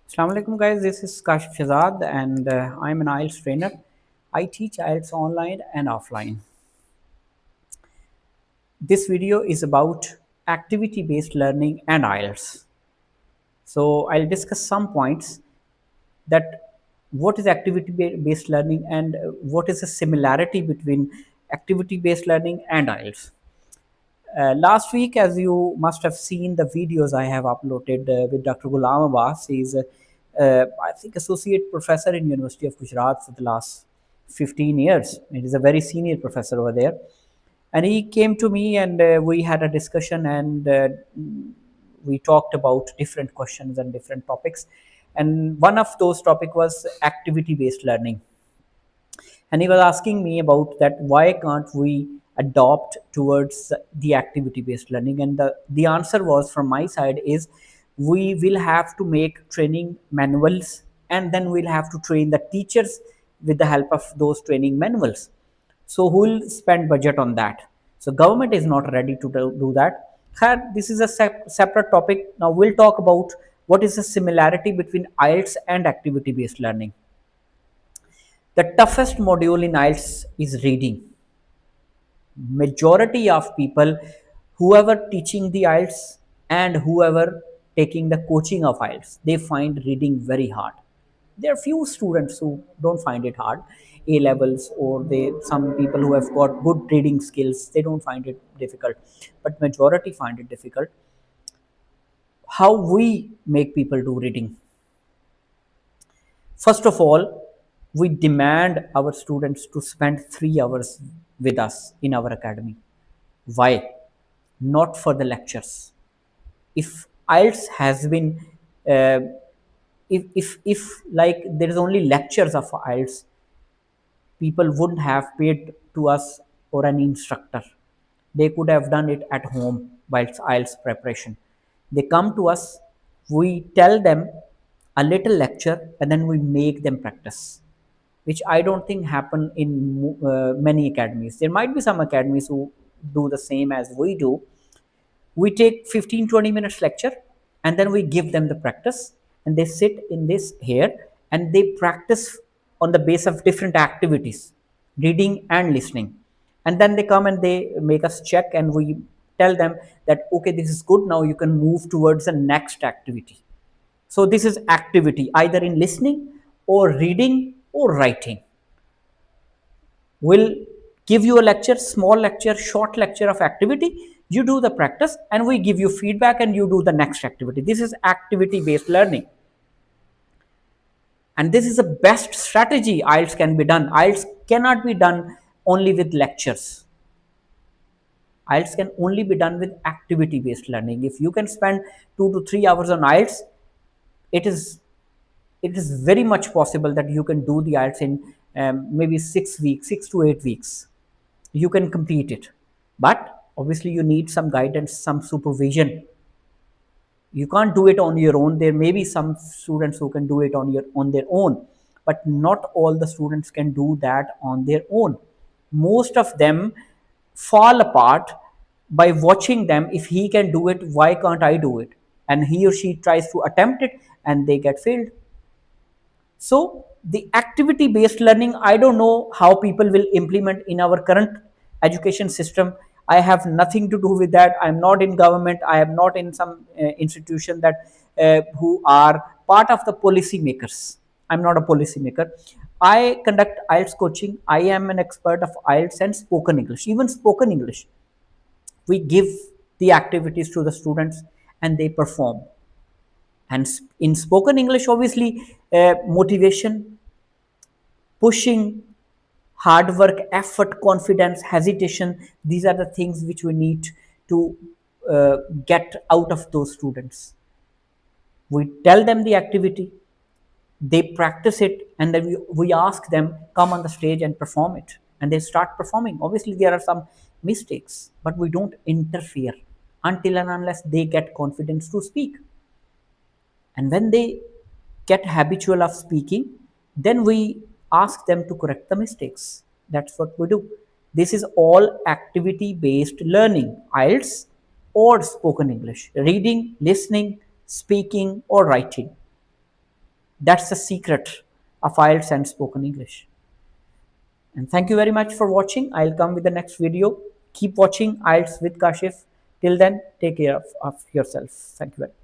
Assalamu alaikum guys, this is Kashif and I'm an IELTS trainer. I teach IELTS online and offline. This video is about activity based learning and IELTS. So I'll discuss some points that what is activity based learning and what is the similarity between activity based learning and IELTS. Last week, as you must have seen the videos I have uploaded with Dr. Ghulam Abbas, he's I think associate professor in University of Gujarat for the last 15 years. He is a very senior professor over there, and he came to me and we had a discussion and we talked about different questions and different topics. And one of those topic was activity based learning, and he was asking me about that why can't we adopt towards the activity based learning, and the answer was from my side is we will have to make training manuals, and then we'll have to train the teachers with the help of those training manuals. So who will spend budget on that? So government is not ready to do that. This is a separate topic. Now we'll talk about what is the similarity between IELTS and activity based learning. The toughest module in IELTS is reading. Majority of people, whoever teaching the IELTS and whoever taking the coaching of IELTS, they find reading very hard. There are few students who don't find it hard, A levels, or they some people who have got good reading skills, they don't find it difficult, but majority find it difficult. How we make people do reading? First of all, we demand our students to spend 3 hours with us in our academy. Why? Not for the lectures. If IELTS has been, uh, if like there is only lectures of IELTS, people wouldn't have paid to us or an instructor. They could have done it at home whilst IELTS preparation. They come to us, we tell them a little lecture, and then we make them practice, which I don't think happen in many academies. There might be some academies who do the same as we do. We take 15-20 minutes lecture, and then we give them the practice, and they sit in this here and they practice on the base of different activities, reading and listening. And then they come and they make us check, and we tell them that okay, this is good, now you can move towards the next activity. So this is activity either in listening or reading or writing. We'll give you a lecture, small lecture, short lecture of activity. You do the practice and we give you feedback and you do the next activity. This is activity based learning. And this is the best strategy IELTS can be done. IELTS cannot be done only with lectures. IELTS can only be done with activity based learning. If you can spend 2 to 3 hours on IELTS, it is very much possible that you can do the IELTS in maybe 6 weeks, 6 to 8 weeks. You can complete it, but obviously you need some guidance, some supervision. You can't do it on your own. There may be some students who can do it on their own, but not all the students can do that on their own. Most of them fall apart by watching them. If he can do it, why can't I do it? And he or she tries to attempt it and they get failed. So the activity based learning, I don't know how people will implement in our current education system. I have nothing to do with that. I'm not in government. I am not in some institution that who are part of the policy makers. I'm not a policy maker. I conduct IELTS coaching. I am an expert of IELTS and spoken English, even spoken English. We give the activities to the students and they perform. And in spoken English, obviously, motivation, pushing, hard work, effort, confidence, hesitation, these are the things which we need to get out of those students. We tell them the activity, they practice it, and then we ask them come on the stage and perform it, and they start performing. Obviously there are some mistakes, but we don't interfere until and unless they get confidence to speak. And when they get habitual of speaking, then we ask them to correct the mistakes. That's what we do. This is all activity based learning: IELTS or spoken English, reading, listening, speaking, or writing. That's the secret of IELTS and spoken English. And thank you very much for watching. I'll come with the next video. Keep watching IELTS with Kashif. Till then, take care of yourself. Thank you very much.